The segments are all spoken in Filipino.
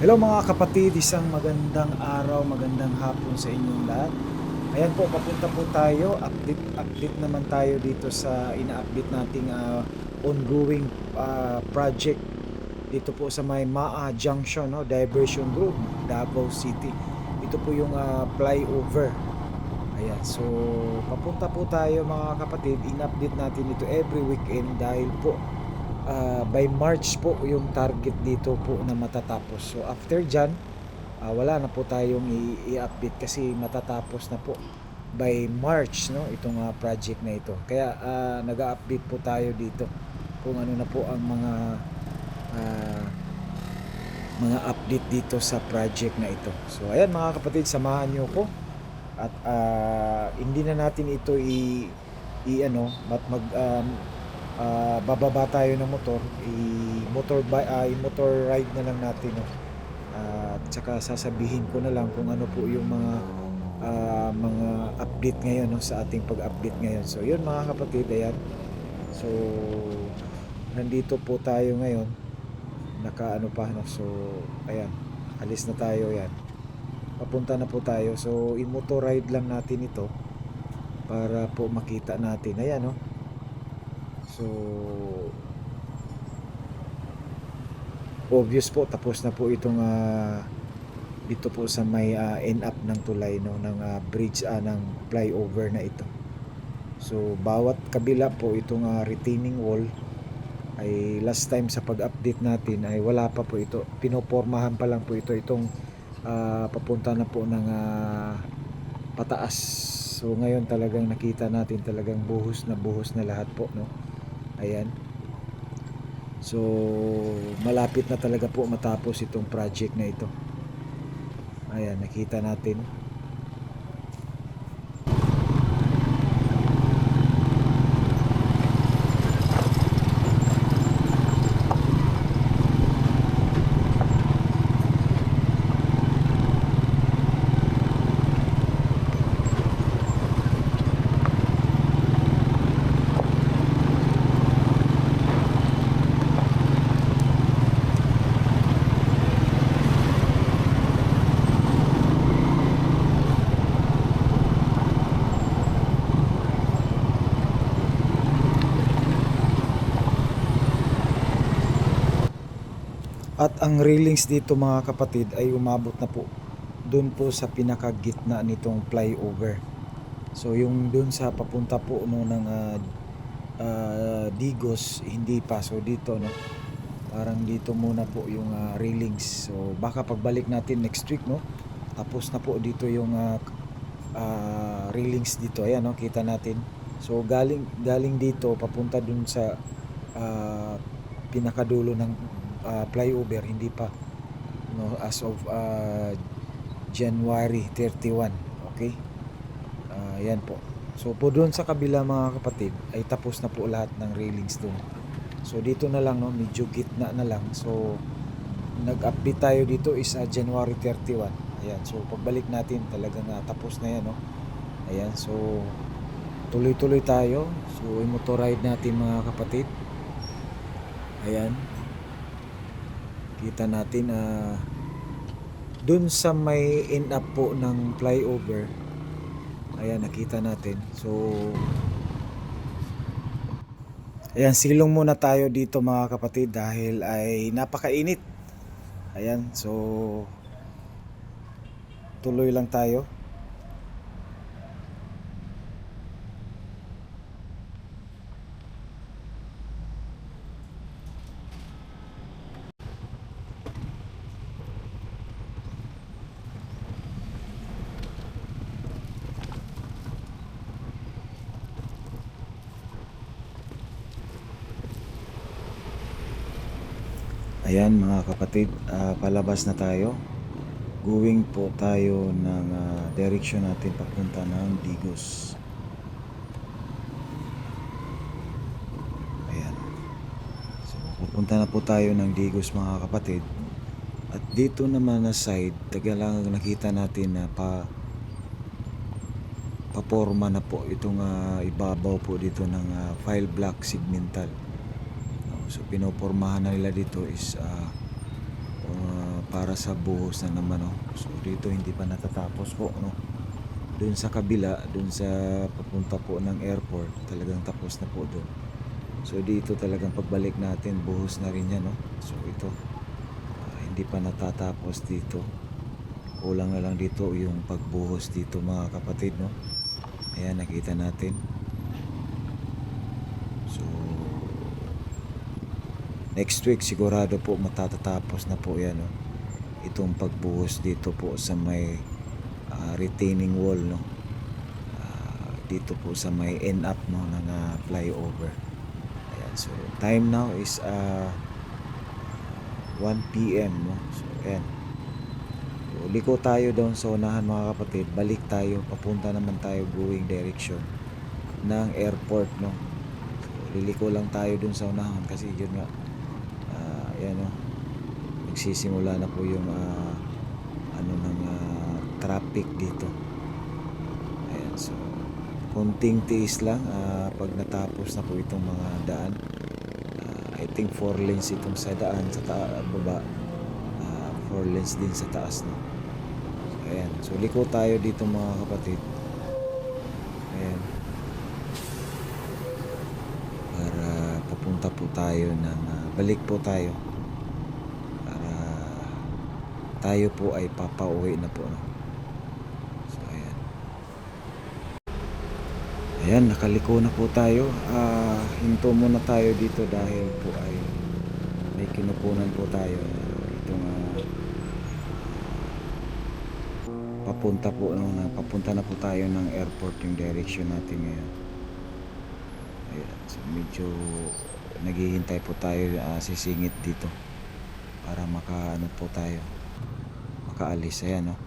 Hello mga kapatid, isang magandang araw, magandang hapon sa inyong lahat. Ayan po, papunta po tayo, update naman tayo dito sa ina-update nating ongoing project dito po sa may Maa Junction, no, Diversion Road, Davao City. Ito po yung flyover. Ayan, so papunta po tayo mga kapatid, in-update natin ito every weekend dahil po by March po yung target dito po na matatapos. So after dyan, wala na po tayong i-update kasi matatapos na po by March, no, itong project na ito. Kaya nag-update po tayo dito kung ano na po ang uh, mga update dito sa project na ito. So ayan mga kapatid, samahan nyo ko at hindi na natin ito bababa tayo ng motor, i-motor ride na lang natin, no? At saka sasabihin ko na lang kung ano po yung mga update ngayon, no, sa ating pag-update ngayon. So yun mga kapatid, ayan. So nandito po tayo ngayon, nakaano pa, no? So ayan, alis na tayo, yan. Papunta na po tayo. So i-motor ride lang natin ito para po makita natin. Ayan, no? So obvious po, tapos na po itong dito po sa may end up ng tulay, no, ng bridge ng flyover na ito. So bawat kabila po itong retaining wall ay last time sa pag-update natin ay wala pa po ito, pinopormahan pa lang po itong papunta na po ng pataas. So ngayon talagang nakita natin talagang buhos na lahat po, no. Ayan. So malapit na talaga po matapos itong project na ito. Ayan, nakita natin. At ang railings dito mga kapatid ay umabot na po doon po sa pinakagitna nitong flyover. So yung doon sa papunta po, no, ng Digos, hindi pa. So dito, no, parang dito muna po yung railings. So baka pagbalik natin next week, no, tapos na po dito yung railings dito. Ayan, no, kita natin. So galing dito papunta dun sa pinakadulo ng flyover, hindi pa, no, as of January 31. Okay, yan po. So po doon sa kabila mga kapatid ay tapos na po lahat ng railings doon. So dito na lang, no, medyo gitna na lang. So nag-update tayo dito is January 31. Ayan, so pagbalik natin talagang tapos na yan, no. Ayan, so tuloy-tuloy tayo. So i-motor ride natin mga kapatid. Ayan, kita natin dun sa may end up po ng flyover. Ayan, nakita natin. So ayan, silong muna tayo dito mga kapatid dahil ay napakainit. Ayan, so tuloy lang tayo. Ayan mga kapatid, palabas na tayo. Going po tayo ng direction natin papunta ng Digos. Ayan. So pupunta na po tayo ng Digos mga kapatid. At dito naman na side, taga lang nakita natin na paporma na po itong ibabaw po dito ng file block segmental. So pinopormahan na nila dito is para sa buhos na naman, no. So dito hindi pa natatapos po, no. Dun sa kabila, dun sa papunta po ng airport, talagang tapos na po dun. So dito talagang pagbalik natin, buhos na rin yan, no. So ito, hindi pa natatapos dito. Kulang na lang dito yung pagbuhos dito, mga kapatid, no. Ayan, nakita natin. So next week sigurado po matatapos na po yan, no. Itong pagbuhos dito po sa may retaining wall, no. Dito po sa may end up, no, ng flyover. Ayan, so time now is 1 PM, no. So ayan, so, liko tayo doon sa unahan, mga kapatid. Balik tayo, papunta naman tayo going direction ng airport, no. So liliko lang tayo doon sa unahan kasi yun nga, ayan, no, nagsisimula na po yung ano ng traffic dito. Ayan, so konting tiis lang pag natapos na po itong mga daan. I think 4 lanes itong sa daan sa baba, 4 lanes din sa taas, no. So ayan, so liko tayo dito, mga kapatid. Ayan, para papunta po tayo ng balik po tayo para tayo po ay papauwi na po, no. So ayan, ayan, nakaliko na po tayo. Hinto muna tayo dito dahil po ay may kinukunan po tayo. Itong papunta po, no, papunta na po tayo ng airport yung direction natin ngayon. Ayan, so medyo naghihintay po tayo, sisingit dito para makaano po tayo, makaalis. Ayan, no.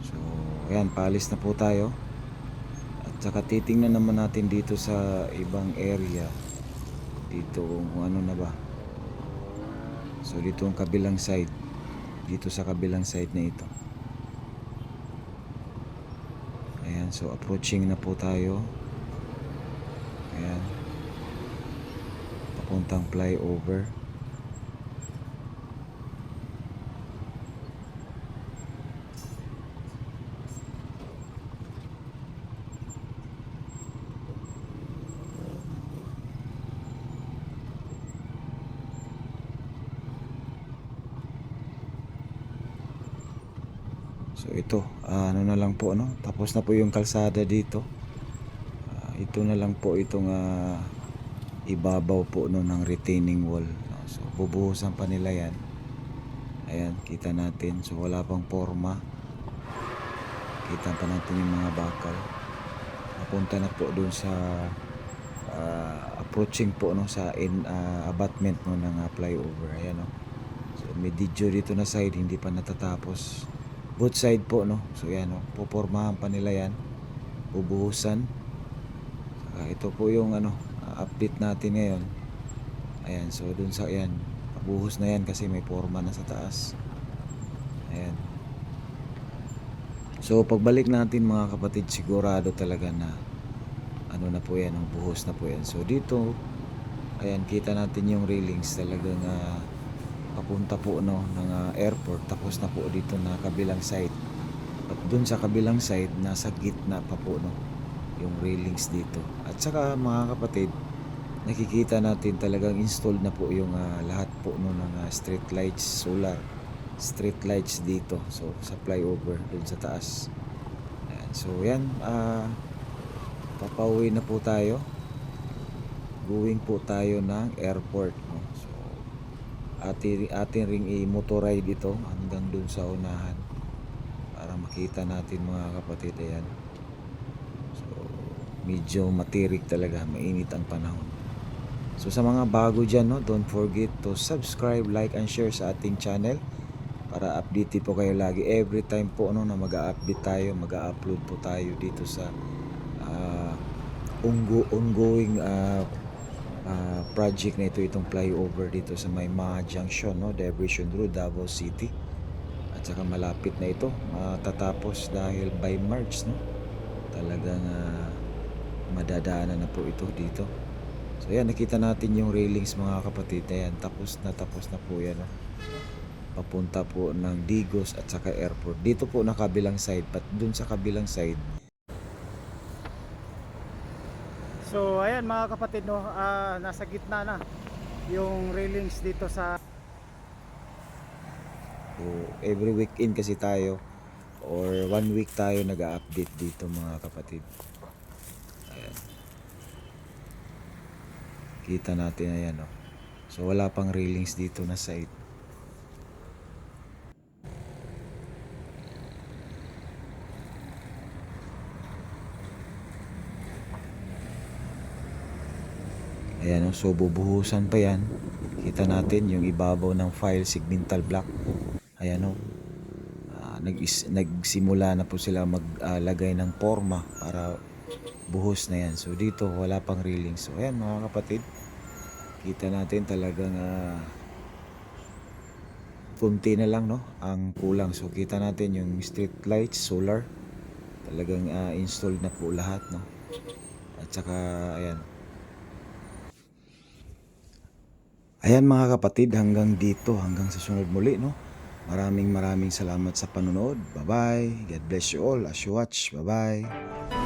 So ayan, paalis na po tayo. At saka titingnan naman natin dito sa ibang area dito kung ano na ba. So dito ang kabilang side, dito sa kabilang side na ito. Ayan, so approaching na po tayo. Ayan, papuntang flyover. So ito, ano na lang po, no, tapos na po yung kalsada dito. Ito na lang po itong ibabaw po, no, ng retaining wall, no? So bubuhusan pa nila yan. Ayan, kita natin. So wala pang forma, kita pa natin yung mga bakal. Napunta na po dun sa approaching po, no, sa abutment, no, ng flyover. Ayan, no. So may video dito na side, hindi pa natatapos. Both side po, no. So yan, no, pupormahan pa nila yan, bubuhusan. Ito po yung update natin ngayon. Ayan, so dun sa yan, pabuhos na yan kasi may forma na sa taas. Ayan, so pagbalik natin, mga kapatid, sigurado talaga na ano na po yan, ang buhos na po yan. So dito, ayan, kita natin yung railings talagang papunta po, no, ng airport. Tapos na po dito na kabilang side. At dun sa kabilang side, nasa gitna pa po, no, yung railings dito. At saka, mga kapatid, nakikita natin talagang installed na po yung lahat po, no, ng street lights, solar street lights dito. So sa flyover dun sa taas. Ayan, so yan, papauwi na po tayo. Going po tayo ng airport, no. So atin ring i-motoride dito hanggang dun sa unahan para makita natin, mga kapatid. Ayan, so medyo matirik talaga, mainit ang panahon. So sa mga bago dyan, no, don't forget to subscribe, like, and share sa ating channel para update po kayo lagi. Every time po, no, na mag-a-update tayo, mag-a-upload po tayo dito sa ongoing project na ito, itong flyover dito sa may Junction, no, Diversion Road, Davao City. At saka malapit na ito matatapos dahil by March, no, talagang madadaanan na po ito dito. So yan, nakita natin yung railings, mga kapatid. Ayan, tapos na po yan, no. papunta po ng Digos at saka airport. Dito po na kabilang side, pat dun sa kabilang side. So ayan mga kapatid, no, nasa gitna na yung railings dito sa So, every weekend kasi tayo or 1 week tayo nag-update dito mga kapatid. Ayan. Kita natin ayan, oh. So wala pang railings dito na side. Ayan, oh. So bubuhusan pa yan. Kita natin yung ibabaw ng file segmental block. Ayan, oh. Nagsimula na po sila maglagay ng forma para buhos na yan. So dito wala pang railing. So ayan mga kapatid, kita natin talagang kunti na lang, no, ang kulang. So kita natin yung street lights, solar, talagang installed na po lahat, no. At saka ayan. Ayan mga kapatid, hanggang dito, hanggang sa sunod muli, no. Maraming salamat sa panonood. Bye-bye. God bless you all as you watch. Bye-bye.